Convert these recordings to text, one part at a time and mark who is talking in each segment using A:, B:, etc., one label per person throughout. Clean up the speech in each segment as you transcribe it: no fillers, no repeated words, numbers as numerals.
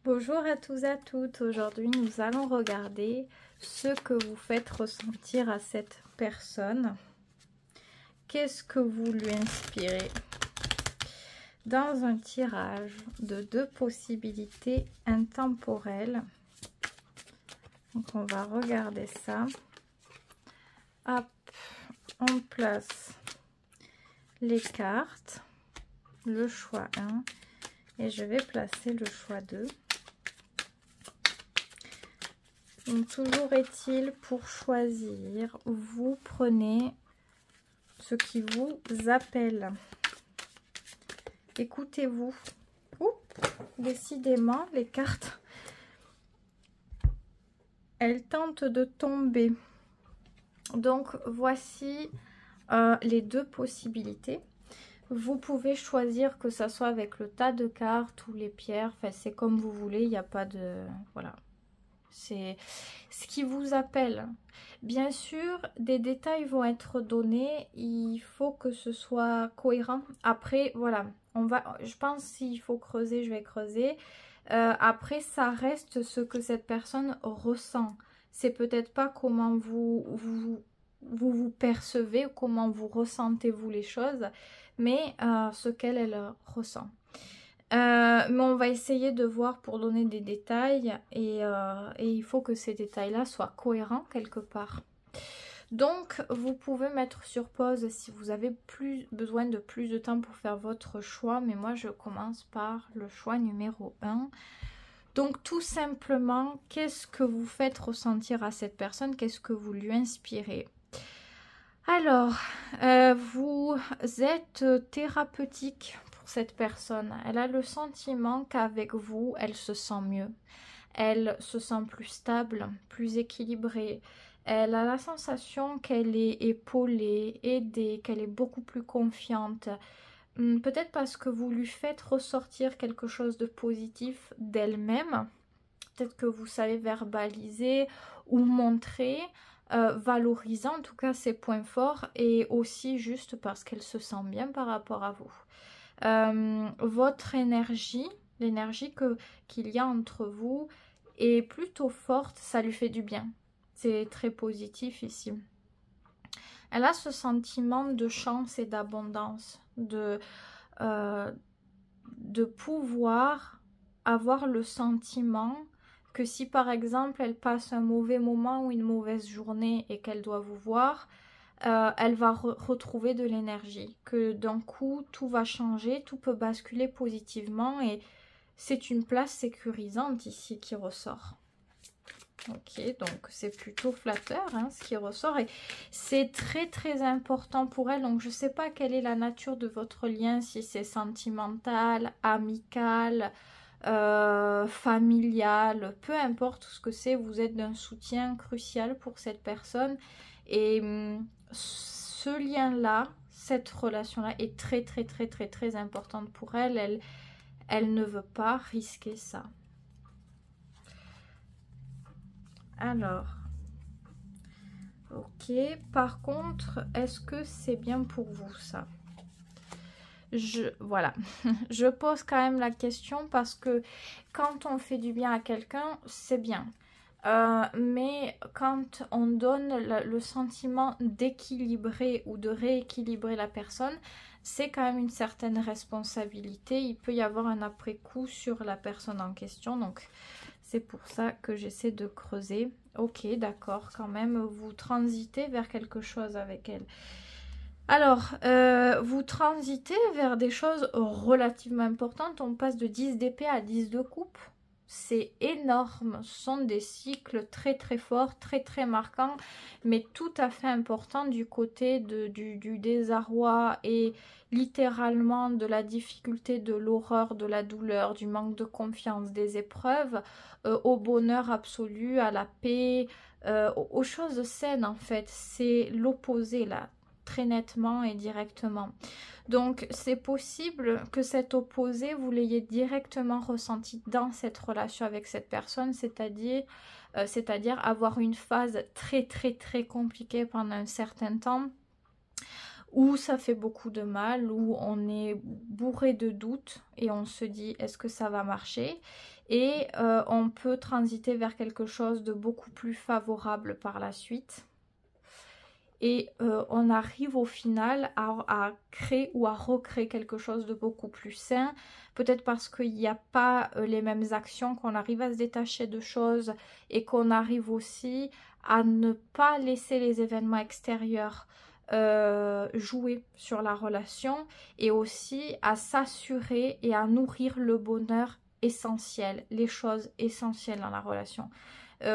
A: Bonjour à tous et à toutes, aujourd'hui nous allons regarder ce que vous faites ressentir à cette personne. Qu'est-ce que vous lui inspirez? Dans un tirage de 2 possibilités intemporelles. Donc on va regarder ça. Hop, on place les cartes, le choix 1 et je vais placer le choix 2. Donc, toujours est-il, pour choisir, vous prenez ce qui vous appelle. Écoutez-vous. Décidément, les cartes, elles tentent de tomber. Donc, voici les 2 possibilités. Vous pouvez choisir que ça soit avec le tas de cartes ou les pierres. Enfin, c'est comme vous voulez, il n'y a pas de... Voilà. C'est ce qui vous appelle. Bien sûr, des détails vont être donnés. Il faut que ce soit cohérent. Après, voilà, je pense s'il faut creuser, je vais creuser. Après, ça reste ce que cette personne ressent. C'est peut-être pas comment vous percevez, comment vous ressentez-vous les choses, mais ce qu'elle ressent. Mais on va essayer de voir pour donner des détails et il faut que ces détails-là soient cohérents quelque part. Donc, vous pouvez mettre sur pause si vous avez besoin de plus de temps pour faire votre choix. Mais moi, je commence par le choix numéro 1. Donc, tout simplement, qu'est-ce que vous faites ressentir à cette personne? Qu'est-ce que vous lui inspirez? Alors, vous êtes thérapeutique pour cette personne. Elle a le sentiment qu'avec vous, elle se sent mieux. Elle se sent plus stable, plus équilibrée. Elle a la sensation qu'elle est épaulée, aidée, qu'elle est beaucoup plus confiante. Peut-être parce que vous lui faites ressortir quelque chose de positif d'elle-même. Peut-être que vous savez verbaliser ou montrer, valoriser en tout cas ses points forts et aussi juste parce qu'elle se sent bien par rapport à vous. Votre énergie, l'énergie qu'il y a entre vous est plutôt forte, ça lui fait du bien. C'est très positif ici. Elle a ce sentiment de chance et d'abondance, de pouvoir avoir le sentiment que si par exemple elle passe un mauvais moment ou une mauvaise journée et qu'elle doit vous voir, elle va retrouver de l'énergie, que d'un coup tout va changer, tout peut basculer positivement et c'est une place sécurisante ici qui ressort. Ok, donc c'est plutôt flatteur hein, ce qui ressort et c'est très très important pour elle. Donc je ne sais pas quelle est la nature de votre lien, si c'est sentimental, amical, familial, peu importe ce que c'est, vous êtes d'un soutien crucial pour cette personne et ce lien-là, cette relation-là est très très très très très importante pour elle. Elle ne veut pas risquer ça. Alors, ok, par contre, est-ce que c'est bien pour vous ça? Voilà, je pose quand même la question parce que quand on fait du bien à quelqu'un, c'est bien. Mais quand on donne le sentiment d'équilibrer ou de rééquilibrer la personne, c'est quand même une certaine responsabilité. Il peut y avoir un après-coup sur la personne en question, donc c'est pour ça que j'essaie de creuser. Ok, d'accord, quand même, vous transitez vers quelque chose avec elle. Alors, vous transitez vers des choses relativement importantes. On passe de 10 d'épée à 10 de coupe. C'est énorme. Ce sont des cycles très très forts, très très marquants, mais tout à fait importants du côté du désarroi et littéralement de la difficulté, de l'horreur, de la douleur, du manque de confiance, des épreuves, au bonheur absolu, à la paix, aux choses saines en fait. C'est l'opposé là, très nettement et directement. Donc c'est possible que cet opposé vous l'ayez directement ressenti dans cette relation avec cette personne, c'est-à-dire avoir une phase très très très compliquée pendant un certain temps où ça fait beaucoup de mal, où on est bourré de doutes et on se dit est-ce que ça va marcher, et on peut transiter vers quelque chose de beaucoup plus favorable par la suite. Et on arrive au final à créer ou à recréer quelque chose de beaucoup plus sain. Peut-être parce qu'il n'y a pas les mêmes actions, qu'on arrive à se détacher de choses et qu'on arrive aussi à ne pas laisser les événements extérieurs jouer sur la relation, et aussi à s'assurer et à nourrir le bonheur essentiel, les choses essentielles dans la relation.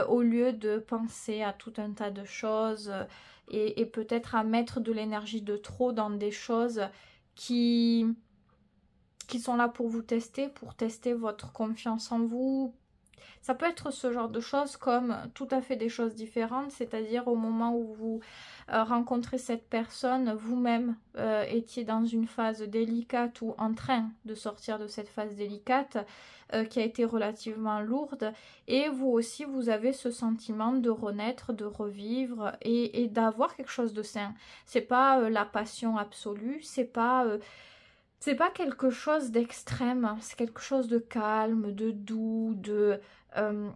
A: Au lieu de penser à tout un tas de choses et peut-être à mettre de l'énergie de trop dans des choses qui sont là pour vous tester, pour tester votre confiance en vous. Ça peut être ce genre de choses, comme tout à fait des choses différentes, c'est-à-dire au moment où vous rencontrez cette personne, vous-même étiez dans une phase délicate ou en train de sortir de cette phase délicate qui a été relativement lourde, et vous aussi vous avez ce sentiment de renaître, de revivre et d'avoir quelque chose de sain. C'est pas la passion absolue, c'est pas quelque chose d'extrême, c'est quelque chose de calme, de doux, de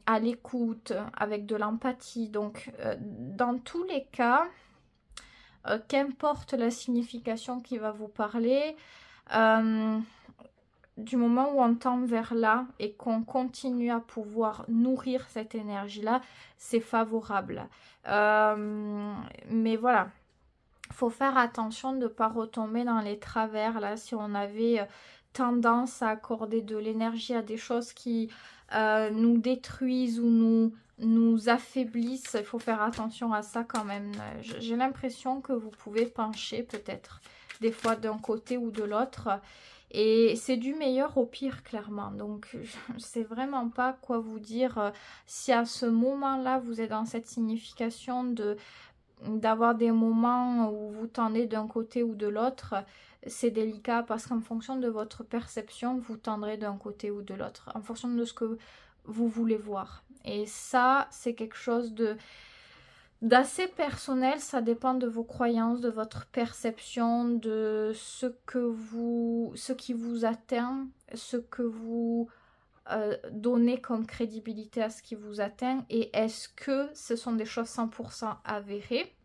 A: à l'écoute, avec de l'empathie. Donc dans tous les cas, qu'importe la signification qui va vous parler, du moment où on tend vers là et qu'on continue à pouvoir nourrir cette énergie-là, c'est favorable. Mais voilà, faut faire attention de ne pas retomber dans les travers. Là, si on avait tendance à accorder de l'énergie à des choses qui nous détruisent ou nous affaiblissent, il faut faire attention à ça quand même. J'ai l'impression que vous pouvez pencher peut-être des fois d'un côté ou de l'autre, et c'est du meilleur au pire clairement. Donc je ne sais vraiment pas quoi vous dire. Si à ce moment-là vous êtes dans cette signification d'avoir des moments où vous tendez d'un côté ou de l'autre, c'est délicat, parce qu'en fonction de votre perception, vous tendrez d'un côté ou de l'autre, en fonction de ce que vous voulez voir. Et ça, c'est quelque chose d'assez personnel, ça dépend de vos croyances, de votre perception, de ce qui vous atteint, ce que vous donnez comme crédibilité à ce qui vous atteint, et est-ce que ce sont des choses 100% avérées,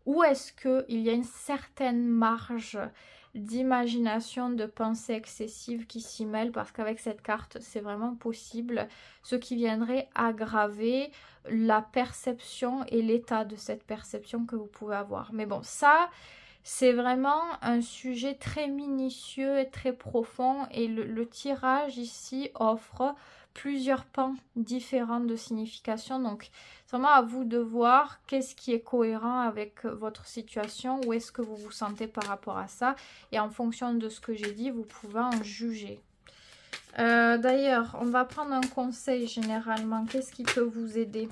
A: ou est-ce qu'il y a une certaine marge d'imagination, de pensée excessive qui s'y mêle, parce qu'avec cette carte, c'est vraiment possible, ce qui viendrait aggraver la perception et l'état de cette perception que vous pouvez avoir. Mais bon, ça, c'est vraiment un sujet très minutieux et très profond, et le tirage ici offre plusieurs pans différents de signification. Donc c'est vraiment à vous de voir qu'est-ce qui est cohérent avec votre situation, où est-ce que vous vous sentez par rapport à ça, et en fonction de ce que j'ai dit, vous pouvez en juger. D'ailleurs, on va prendre un conseil généralement. Qu'est-ce qui peut vous aider?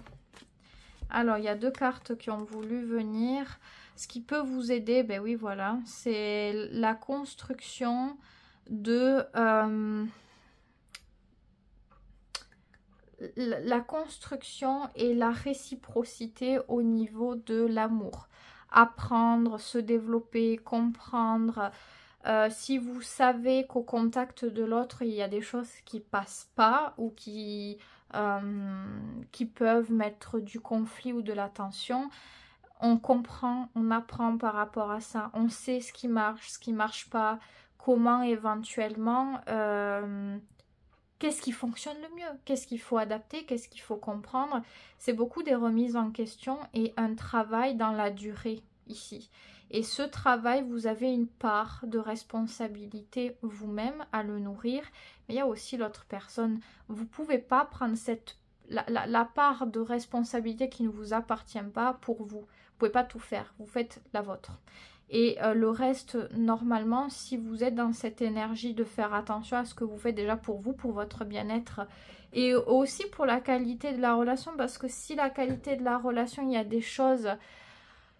A: Alors, il y a deux cartes qui ont voulu venir. Ce qui peut vous aider, ben oui, voilà, c'est la construction de... la construction et la réciprocité au niveau de l'amour. Apprendre, se développer, comprendre. Si vous savez qu'au contact de l'autre, il y a des choses qui passent pas, ou qui peuvent mettre du conflit ou de la tension, on comprend, on apprend par rapport à ça. On sait ce qui marche pas, comment éventuellement... qu'est-ce qui fonctionne le mieux? Qu'est-ce qu'il faut adapter? Qu'est-ce qu'il faut comprendre? C'est beaucoup des remises en question et un travail dans la durée ici. Et ce travail, vous avez une part de responsabilité vous-même à le nourrir, mais il y a aussi l'autre personne. Vous ne pouvez pas prendre la part de responsabilité qui ne vous appartient pas pour vous. Vous ne pouvez pas tout faire, vous faites la vôtre. Et le reste, normalement, si vous êtes dans cette énergie de faire attention à ce que vous faites déjà pour vous, pour votre bien-être, et aussi pour la qualité de la relation, parce que si la qualité de la relation, il y a des choses,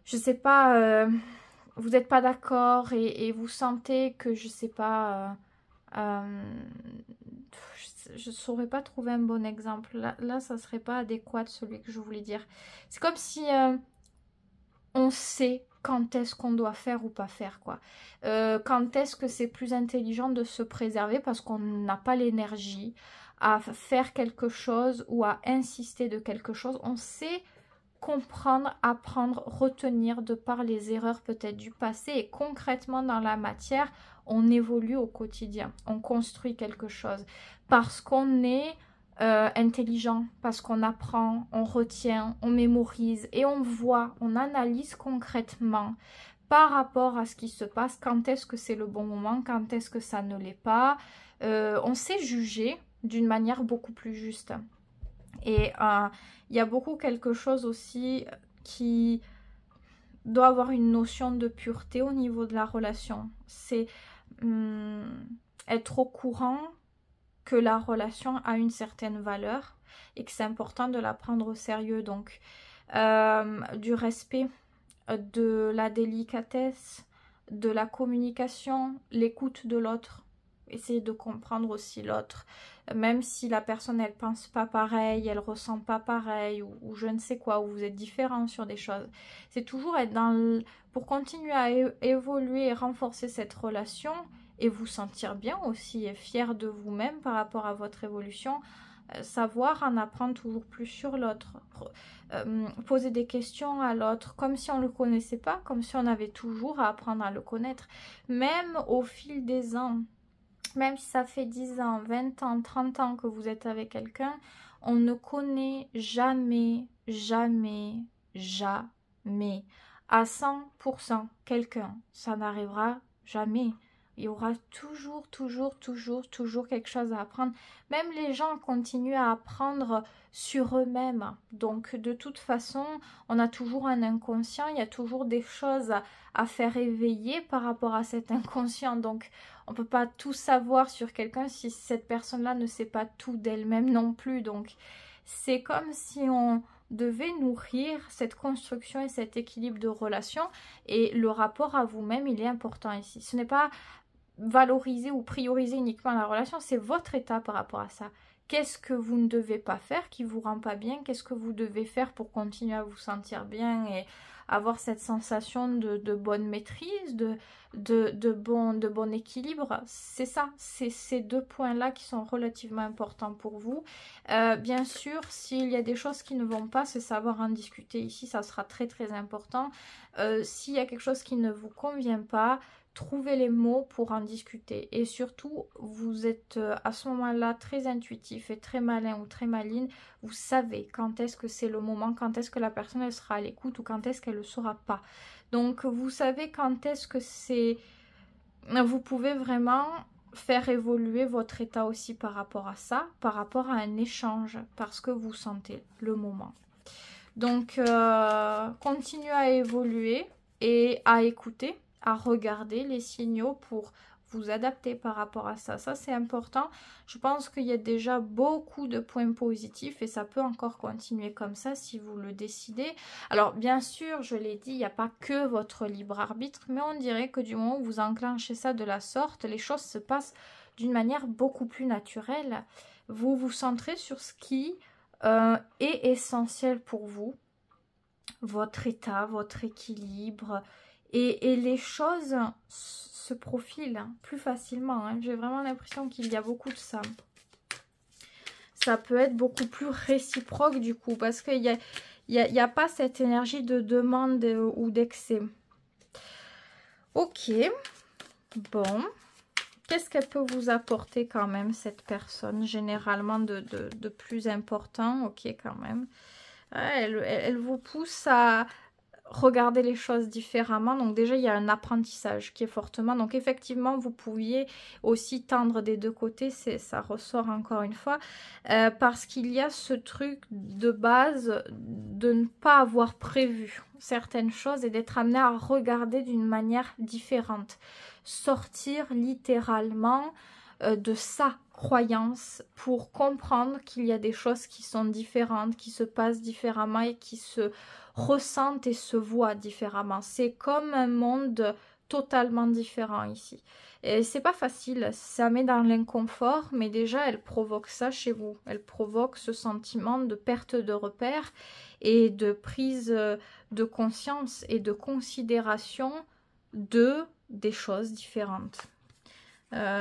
A: je sais pas, vous n'êtes pas d'accord et vous sentez que, je sais pas, je ne saurais pas trouver un bon exemple. Là, ça serait pas adéquat celui que je voulais dire. C'est comme si on sait quand est-ce qu'on doit faire ou pas faire, quoi. Quand est-ce que c'est plus intelligent de se préserver parce qu'on n'a pas l'énergie à faire quelque chose ou à insister de quelque chose. On sait comprendre, apprendre, retenir de par les erreurs peut-être du passé, et concrètement dans la matière, on évolue au quotidien, on construit quelque chose parce qu'on est intelligent, parce qu'on apprend, on retient, on mémorise et on voit, on analyse concrètement par rapport à ce qui se passe, quand est-ce que c'est le bon moment, quand est-ce que ça ne l'est pas. On sait juger d'une manière beaucoup plus juste. Et il y a beaucoup quelque chose aussi qui doit avoir une notion de pureté au niveau de la relation. C'est être au courant que la relation a une certaine valeur et que c'est important de la prendre au sérieux. Donc, du respect, de la délicatesse, de la communication, l'écoute de l'autre. Essayez de comprendre aussi l'autre. Même si la personne, elle pense pas pareil, elle ressent pas pareil, ou je ne sais quoi, ou vous êtes différents sur des choses. C'est toujours être pour continuer à évoluer et renforcer cette relation et vous sentir bien aussi et fier de vous-même par rapport à votre évolution. Savoir en apprendre toujours plus sur l'autre, poser des questions à l'autre comme si on ne le connaissait pas, comme si on avait toujours à apprendre à le connaître, même au fil des ans. Même si ça fait 10 ans, 20 ans, 30 ans que vous êtes avec quelqu'un, on ne connaît jamais, jamais, jamais à 100% quelqu'un. Ça n'arrivera jamais. Il y aura toujours quelque chose à apprendre. Même les gens continuent à apprendre sur eux-mêmes. Donc, de toute façon, on a toujours un inconscient. Il y a toujours des choses à faire éveiller par rapport à cet inconscient. Donc, on ne peut pas tout savoir sur quelqu'un si cette personne-là ne sait pas tout d'elle-même non plus. Donc, c'est comme si on devait nourrir cette construction et cet équilibre de relation. Et le rapport à vous-même, il est important ici. Ce n'est pas valoriser ou prioriser uniquement la relation, c'est votre état par rapport à ça. Qu'est-ce que vous ne devez pas faire qui vous rend pas bien? Qu'est-ce que vous devez faire pour continuer à vous sentir bien et avoir cette sensation de bonne maîtrise, de bon équilibre? C'est ça, c'est ces deux points-là qui sont relativement importants pour vous. Bien sûr, s'il y a des choses qui ne vont pas, c'est savoir en discuter ici, ça sera très important. S'il y a quelque chose qui ne vous convient pas, trouvez les mots pour en discuter. Et surtout, vous êtes à ce moment-là très intuitif et très malin ou très maligne. Vous savez quand est-ce que c'est le moment, quand est-ce que la personne elle sera à l'écoute ou quand est-ce qu'elle ne le sera pas. Donc, vous savez quand est-ce que c'est... Vous pouvez vraiment faire évoluer votre état aussi par rapport à ça, par rapport à un échange, parce que vous sentez le moment. Donc, continuez à évoluer et à écouter, à regarder les signaux pour vous adapter par rapport à ça. Ça, c'est important. Je pense qu'il y a déjà beaucoup de points positifs et ça peut encore continuer comme ça si vous le décidez. Alors, bien sûr, je l'ai dit, il n'y a pas que votre libre arbitre, mais on dirait que du moment où vous enclenchez ça de la sorte, les choses se passent d'une manière beaucoup plus naturelle. Vous vous centrez sur ce qui est essentiel pour vous, votre état, votre équilibre, et les choses se profilent plus facilement. J'ai vraiment l'impression qu'il y a beaucoup de ça. Ça peut être beaucoup plus réciproque du coup, parce qu'il n'y a pas cette énergie de demande ou d'excès. Ok, bon. Qu'est-ce qu'elle peut vous apporter quand même, cette personne, généralement de plus important? Ok, quand même. Elle vous pousse à regarder les choses différemment. Donc déjà, il y a un apprentissage qui est fortement... Donc effectivement, vous pouviez aussi tendre des deux côtés. Ça ressort encore une fois. Parce qu'il y a ce truc de base de ne pas avoir prévu certaines choses et d'être amené à regarder d'une manière différente. Sortir littéralement de sa croyance pour comprendre qu'il y a des choses qui sont différentes, qui se passent différemment et qui se ressentent et se voient différemment. C'est comme un monde totalement différent ici. Et c'est pas facile, ça met dans l'inconfort, mais déjà elle provoque ça chez vous. Elle provoque ce sentiment de perte de repère et de prise de conscience et de considération des choses différentes.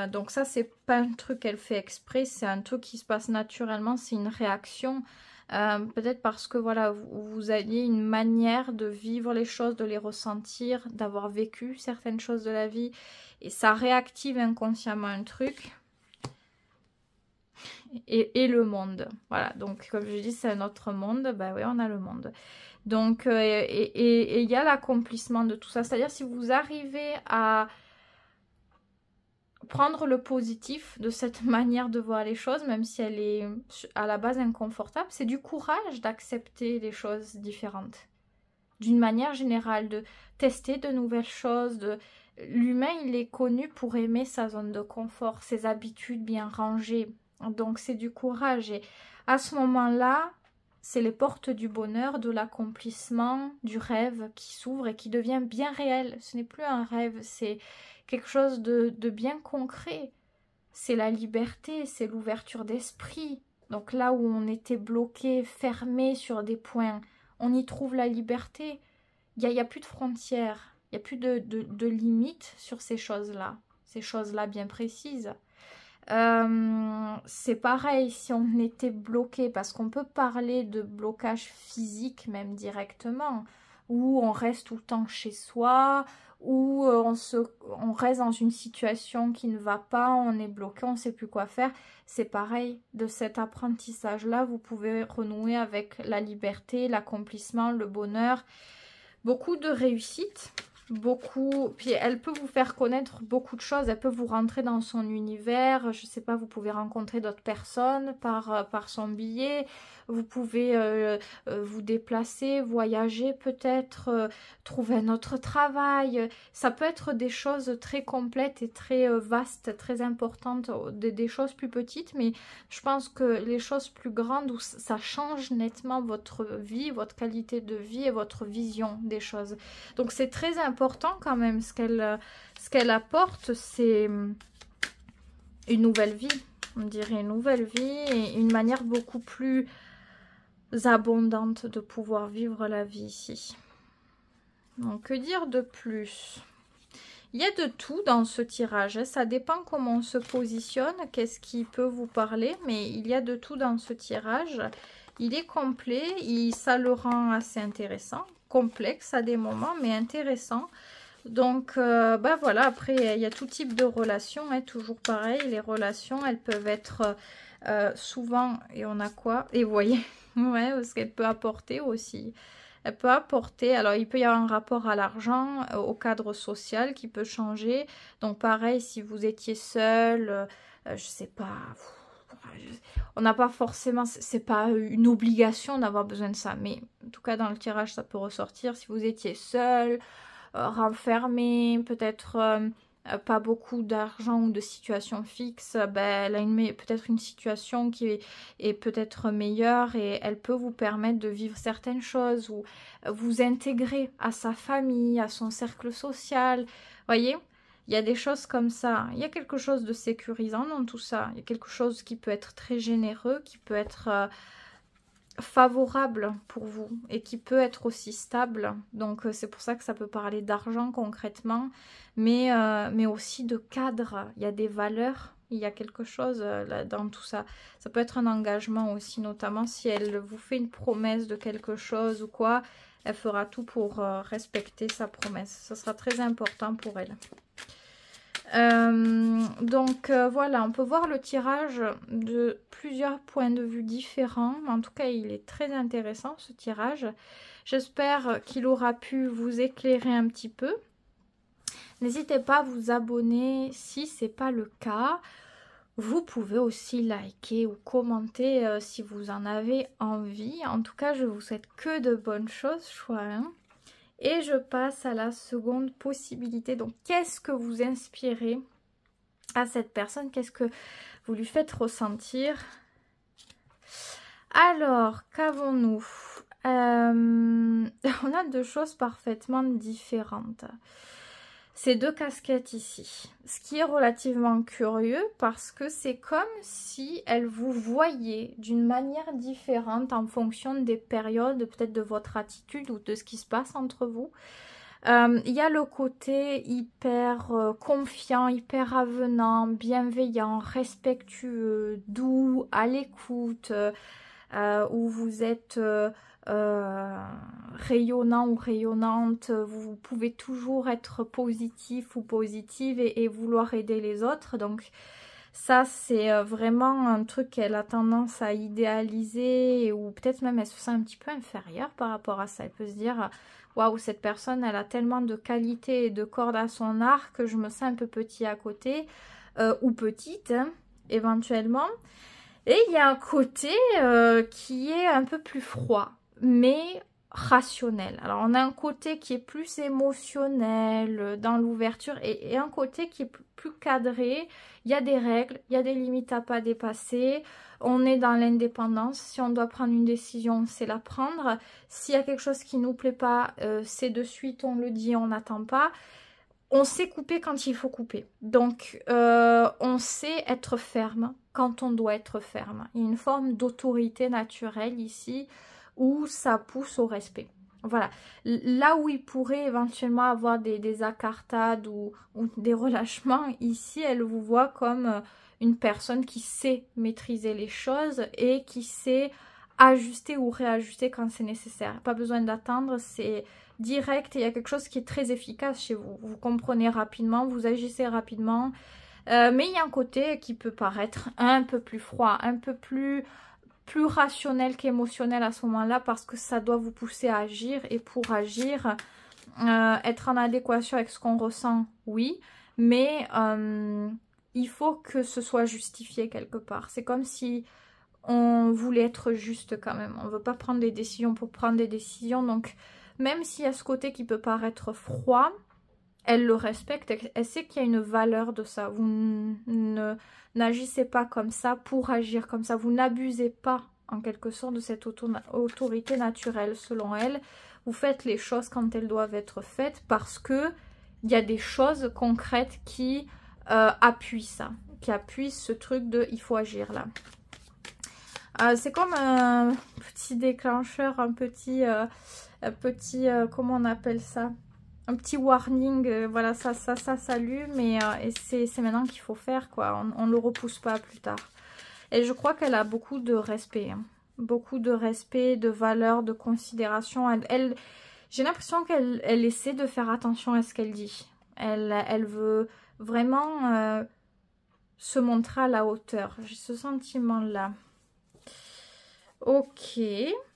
A: Donc ça, c'est pas un truc qu'elle fait exprès, c'est un truc qui se passe naturellement, c'est une réaction. Peut-être parce que voilà, vous aviez une manière de vivre les choses, de les ressentir, d'avoir vécu certaines choses de la vie, et ça réactive inconsciemment un truc. Et le monde, voilà, donc comme je dis, c'est un autre monde, bah oui, on a le monde. Donc, et il y a l'accomplissement de tout ça, c'est-à-dire si vous arrivez à prendre le positif de cette manière de voir les choses, même si elle est à la base inconfortable, c'est du courage d'accepter les choses différentes. D'une manière générale, de tester de nouvelles choses. L'humain, il est connu pour aimer sa zone de confort, ses habitudes bien rangées. Donc c'est du courage. Et à ce moment-là, c'est les portes du bonheur, de l'accomplissement, du rêve qui s'ouvre et qui devient bien réel. Ce n'est plus un rêve, c'est quelque chose de bien concret. C'est la liberté, c'est l'ouverture d'esprit. Donc là où on était bloqué, fermé sur des points, on y trouve la liberté. Il n'y a plus de frontières, il n'y a plus de limites sur ces choses-là bien précises. C'est pareil si on était bloqué, parce qu'on peut parler de blocage physique même directement, où on reste tout le temps chez soi, où on reste dans une situation qui ne va pas, on est bloqué, on ne sait plus quoi faire. C'est pareil, de cet apprentissage-là, vous pouvez renouer avec la liberté, l'accomplissement, le bonheur, beaucoup de réussite. Beaucoup, puis elle peut vous faire connaître beaucoup de choses, elle peut vous rentrer dans son univers, je sais pas, vous pouvez rencontrer d'autres personnes par son biais, vous pouvez vous déplacer, voyager peut-être, trouver un autre travail, ça peut être des choses très complètes et très vastes, très importantes, des choses plus petites, mais je pense que les choses plus grandes où ça change nettement votre vie, votre qualité de vie et votre vision des choses. Donc c'est très important quand même, ce qu'elle apporte, c'est une nouvelle vie, on dirait une nouvelle vie et une manière beaucoup plus abondante de pouvoir vivre la vie ici. Donc que dire de plus? Il y a de tout dans ce tirage, ça dépend comment on se positionne, qu'est-ce qui peut vous parler, mais il y a de tout dans ce tirage. Il est complet, ça le rend assez intéressant, complexe à des moments, mais intéressant. Donc, bah voilà, après, il y a tout type de relations, hein, toujours pareil, les relations, elles peuvent être souvent, et on a quoi? Et vous voyez, ouais, parce qu'elle peut apporter aussi. Elle peut apporter, alors il peut y avoir un rapport à l'argent, au cadre social qui peut changer. Donc pareil, si vous étiez seul, je sais pas, on n'a pas forcément, c'est pas une obligation d'avoir besoin de ça, mais en tout cas dans le tirage ça peut ressortir. Si vous étiez seul, renfermé, peut-être pas beaucoup d'argent ou de situation fixe, ben, elle a peut-être une situation qui est peut-être meilleure et elle peut vous permettre de vivre certaines choses ou vous intégrer à sa famille, à son cercle social. Voyez, il y a des choses comme ça. Il y a quelque chose de sécurisant dans tout ça. Il y a quelque chose qui peut être très généreux, qui peut être favorable pour vous et qui peut être aussi stable. Donc c'est pour ça que ça peut parler d'argent concrètement, mais aussi de cadre. Il y a des valeurs, il y a quelque chose là, dans tout ça. Ça peut être un engagement aussi, notamment si elle vous fait une promesse de quelque chose ou quoi, elle fera tout pour respecter sa promesse. Ce sera très important pour elle. Voilà, on peut voir le tirage de plusieurs points de vue différents. En tout cas, il est très intéressant ce tirage. J'espère qu'il aura pu vous éclairer un petit peu. N'hésitez pas à vous abonner si ce n'est pas le cas. Vous pouvez aussi liker ou commenter si vous en avez envie. En tout cas, je vous souhaite que de bonnes choses, choix. Et je passe à la seconde possibilité. Donc, qu'est-ce que vous inspirez à cette personne? Qu'est-ce que vous lui faites ressentir? Alors, qu'avons-nous? On a deux choses parfaitement différentes. ces deux casquettes ici. Ce qui est relativement curieux parce que c'est comme si elle vous voyait d'une manière différente en fonction des périodes, peut-être de votre attitude ou de ce qui se passe entre vous. Il y a le côté hyper confiant, hyper avenant, bienveillant, respectueux, doux, à l'écoute, où vous êtes rayonnant ou rayonnante, vous pouvez toujours être positif ou positive et vouloir aider les autres. Donc ça, c'est vraiment un truc qu'elle a tendance à idéaliser, ou peut-être même elle se sent un petit peu inférieure par rapport à ça. Elle peut se dire, waouh, cette personne, elle a tellement de qualités et de cordes à son arc que je me sens un peu petit à côté, ou petite, hein, éventuellement. Et il y a un côté qui est un peu plus froid, mais rationnel. Alors on a un côté qui est plus émotionnel dans l'ouverture et un côté qui est plus cadré. Il y a des règles, il y a des limites à pas dépasser. On est dans l'indépendance. Si on doit prendre une décision, c'est la prendre. S'il y a quelque chose qui nous plaît pas, c'est de suite, on le dit, on n'attend pas. On sait couper quand il faut couper. Donc, on sait être ferme quand on doit être ferme. Il y a une forme d'autorité naturelle ici où ça pousse au respect. Voilà. Là où il pourrait éventuellement avoir des accartades ou des relâchements, ici, elle vous voit comme une personne qui sait maîtriser les choses et qui sait ajuster ou réajuster quand c'est nécessaire. Pas besoin d'attendre, c'est direct et il y a quelque chose qui est très efficace chez vous. Vous comprenez rapidement, vous agissez rapidement, mais il y a un côté qui peut paraître un peu plus froid, un peu plus rationnel qu'émotionnel à ce moment-là parce que ça doit vous pousser à agir et pour agir, être en adéquation avec ce qu'on ressent, oui, mais il faut que ce soit justifié quelque part. C'est comme si on voulait être juste quand même. On ne veut pas prendre des décisions pour prendre des décisions. Donc, même s'il y a ce côté qui peut paraître froid, elle le respecte. Elle sait qu'il y a une valeur de ça. Vous n'agissez pas comme ça pour agir comme ça. Vous n'abusez pas, en quelque sorte, de cette autorité naturelle, selon elle. Vous faites les choses quand elles doivent être faites parce que il y a des choses concrètes qui appuient ça. Qui appuient ce truc de « il faut agir là ». C'est comme un petit déclencheur, un petit comment on appelle ça? Un petit warning, voilà, ça s'allume et c'est maintenant qu'il faut faire, quoi. On ne le repousse pas plus tard. Et je crois qu'elle a beaucoup de respect, hein. Beaucoup de respect, de valeur, de considération. J'ai l'impression qu'elle essaie de faire attention à ce qu'elle dit. Elle veut vraiment se montrer à la hauteur. J'ai ce sentiment-là. Ok.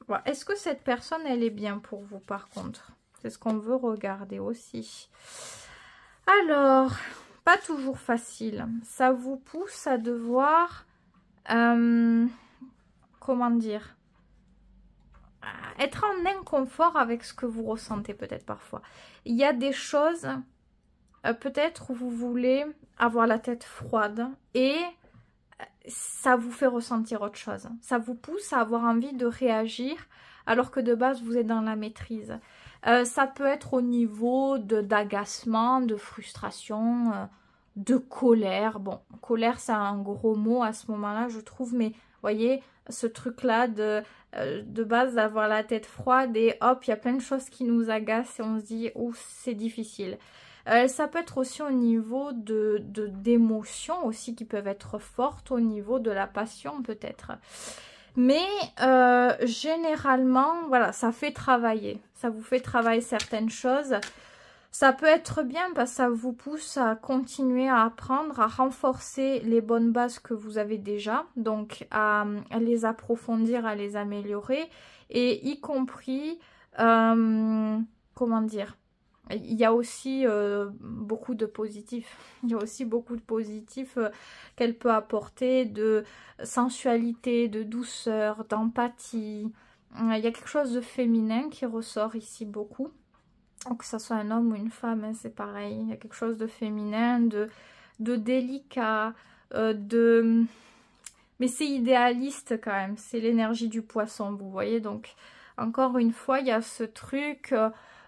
A: Bon, est-ce que cette personne, elle est bien pour vous, par contre? C'est ce qu'on veut regarder aussi. Alors, pas toujours facile. Ça vous pousse à devoir... comment dire? Être en inconfort avec ce que vous ressentez peut-être parfois. Il y a des choses, peut-être, où vous voulez avoir la tête froide et... ça vous fait ressentir autre chose. Ça vous pousse à avoir envie de réagir alors que de base vous êtes dans la maîtrise. Ça peut être au niveau d'agacement, de frustration, de colère. Bon, colère c'est un gros mot à ce moment-là je trouve, mais voyez ce truc-là de base d'avoir la tête froide et hop, il y a plein de choses qui nous agacent et on se dit « oh, c'est difficile ». Ça peut être aussi au niveau d'émotions aussi qui peuvent être fortes, au niveau de la passion peut-être. Mais généralement, voilà, ça fait travailler. Ça vous fait travailler certaines choses. Ça peut être bien parce que ça vous pousse à continuer à apprendre, à renforcer les bonnes bases que vous avez déjà. Donc à les approfondir, à les améliorer. Et y compris, comment dire ? Il y a aussi beaucoup de positifs. Il y a aussi beaucoup de positifs qu'elle peut apporter, de sensualité, de douceur, d'empathie. Il y a quelque chose de féminin qui ressort ici beaucoup. Que ce soit un homme ou une femme, hein, c'est pareil. Il y a quelque chose de féminin, de délicat, mais c'est idéaliste quand même. C'est l'énergie du poisson, vous voyez. Donc, encore une fois, il y a ce truc...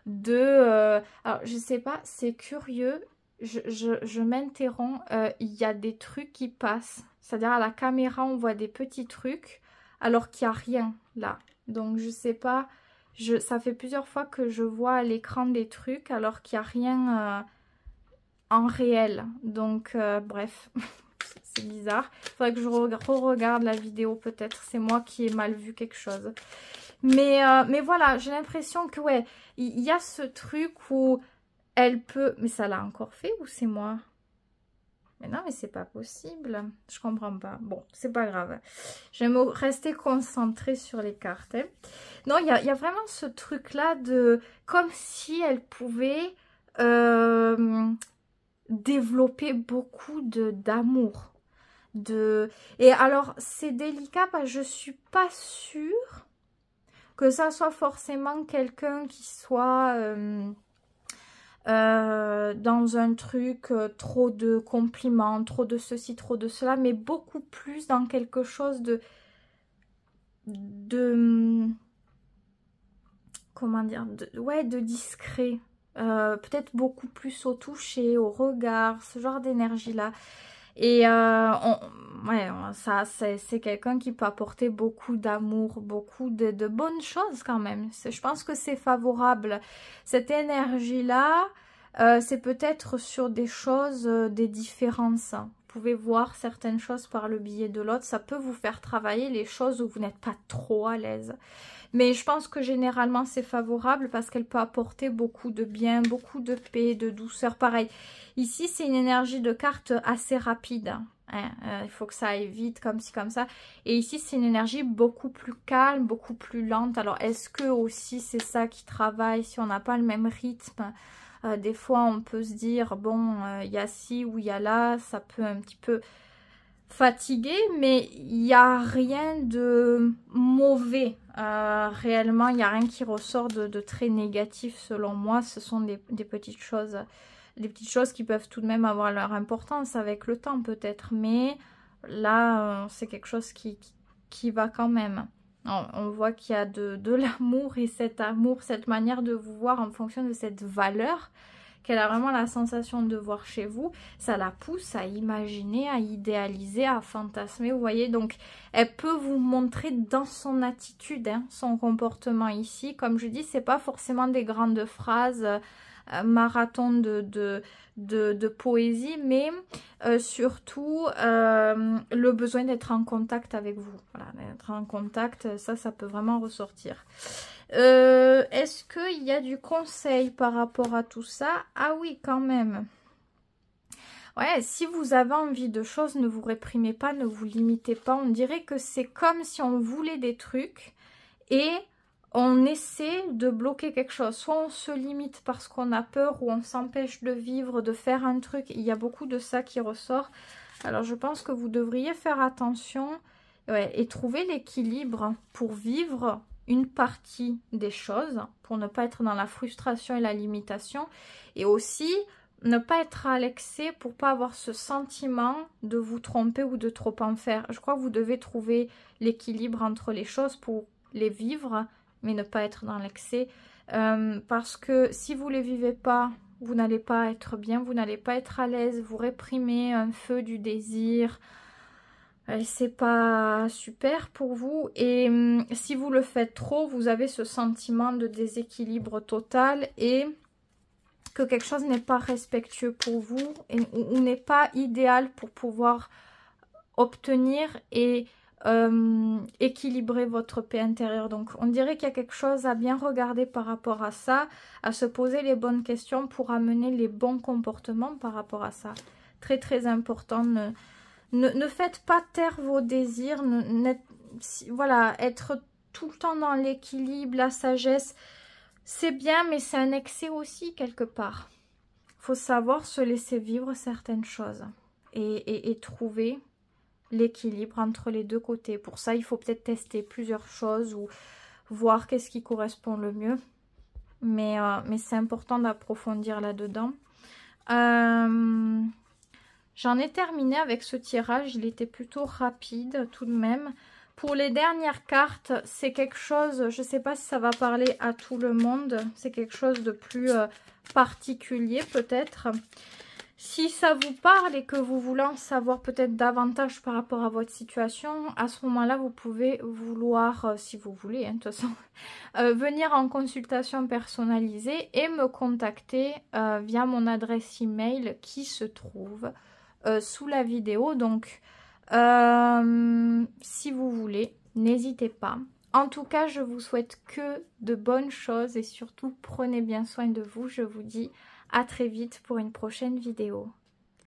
A: alors, je sais pas, c'est curieux. Je m'interromps. Il y a des trucs qui passent. C'est-à-dire à la caméra, on voit des petits trucs alors qu'il n'y a rien là. Donc, je sais pas. Ça fait plusieurs fois que je vois à l'écran des trucs alors qu'il n'y a rien en réel. Donc, bref, c'est bizarre. Il faudrait que je re-regarde la vidéo peut-être. C'est moi qui ai mal vu quelque chose. Mais voilà, j'ai l'impression que, ouais, il y a ce truc où elle peut... Mais ça l'a encore fait ou c'est moi? Mais non, mais c'est pas possible. Je comprends pas. Bon, c'est pas grave. J'aime rester concentrée sur les cartes. Hein. Non, il y a vraiment ce truc-là de... Comme si elle pouvait développer beaucoup d'amour. Et alors, c'est délicat parce que je suis pas sûre que ça soit forcément quelqu'un qui soit... dans un truc, trop de compliments, trop de ceci, trop de cela, mais beaucoup plus dans quelque chose de comment dire, ouais, de discret, peut-être beaucoup plus au toucher, au regard, ce genre d'énergie-là. Et ouais, ça, c'est quelqu'un qui peut apporter beaucoup d'amour, beaucoup de bonnes choses quand même. Je pense que c'est favorable. Cette énergie-là, c'est peut-être sur des choses, des différences. Vous pouvez voir certaines choses par le biais de l'autre. Ça peut vous faire travailler les choses où vous n'êtes pas trop à l'aise. Mais je pense que généralement c'est favorable parce qu'elle peut apporter beaucoup de bien, beaucoup de paix, de douceur. Pareil, ici c'est une énergie de carte assez rapide. Hein. Il faut que ça aille vite, comme ci, comme ça. Et ici c'est une énergie beaucoup plus calme, beaucoup plus lente. Alors est-ce que aussi c'est ça qui travaille si on n'a pas le même rythme? Des fois on peut se dire, bon, il y a ci ou il y a là, ça peut un petit peu... fatigué, mais il n'y a rien de mauvais. Réellement, il n'y a rien qui ressort de très négatif selon moi. Ce sont des petites choses. Des petites choses qui peuvent tout de même avoir leur importance avec le temps peut-être. Mais là, c'est quelque chose qui va quand même. On voit qu'il y a de l'amour et cet amour, cette manière de vous voir en fonction de cette valeur qu'elle a vraiment la sensation de voir chez vous, ça la pousse à imaginer, à idéaliser, à fantasmer, vous voyez. Donc, elle peut vous montrer dans son attitude, hein, son comportement ici. Comme je dis, c'est pas forcément des grandes phrases, marathon de poésie, mais surtout le besoin d'être en contact avec vous. Voilà, d'être en contact, ça peut vraiment ressortir. Est-ce qu'il y a du conseil par rapport à tout ça? Ah oui, quand même. Ouais, si vous avez envie de choses, ne vous réprimez pas, ne vous limitez pas. On dirait que c'est comme si on voulait des trucs et on essaie de bloquer quelque chose. Soit on se limite parce qu'on a peur ou on s'empêche de vivre, de faire un truc. Il y a beaucoup de ça qui ressort. Alors je pense que vous devriez faire attention, ouais, et trouver l'équilibre pour vivre une partie des choses, pour ne pas être dans la frustration et la limitation, et aussi ne pas être à l'excès pour pas avoir ce sentiment de vous tromper ou de trop en faire. Je crois que vous devez trouver l'équilibre entre les choses pour les vivre, mais ne pas être dans l'excès, parce que si vous les vivez pas, vous n'allez pas être bien, vous n'allez pas être à l'aise, vous réprimez un feu du désir, c'est pas super pour vous. Et si vous le faites trop, vous avez ce sentiment de déséquilibre total et que quelque chose n'est pas respectueux pour vous ou n'est pas idéal pour pouvoir obtenir et équilibrer votre paix intérieure. Donc on dirait qu'il y a quelque chose à bien regarder par rapport à ça, à se poser les bonnes questions pour amener les bons comportements par rapport à ça. Très très important. Ne faites pas taire vos désirs, voilà, être tout le temps dans l'équilibre, la sagesse, c'est bien, mais c'est un excès aussi quelque part. Il faut savoir se laisser vivre certaines choses et trouver l'équilibre entre les deux côtés. Pour ça, il faut peut-être tester plusieurs choses ou voir qu'est-ce qui correspond le mieux. Mais c'est important d'approfondir là-dedans. J'en ai terminé avec ce tirage, il était plutôt rapide tout de même. Pour les dernières cartes, c'est quelque chose, je ne sais pas si ça va parler à tout le monde, c'est quelque chose de plus particulier peut-être. Si ça vous parle et que vous voulez en savoir peut-être davantage par rapport à votre situation, à ce moment-là, vous pouvez vouloir, si vous voulez, hein, de toute façon, venir en consultation personnalisée et me contacter via mon adresse email qui se trouve sous la vidéo. Donc, si vous voulez, n'hésitez pas. En tout cas, je vous souhaite que de bonnes choses et surtout, prenez bien soin de vous. Je vous dis à très vite pour une prochaine vidéo.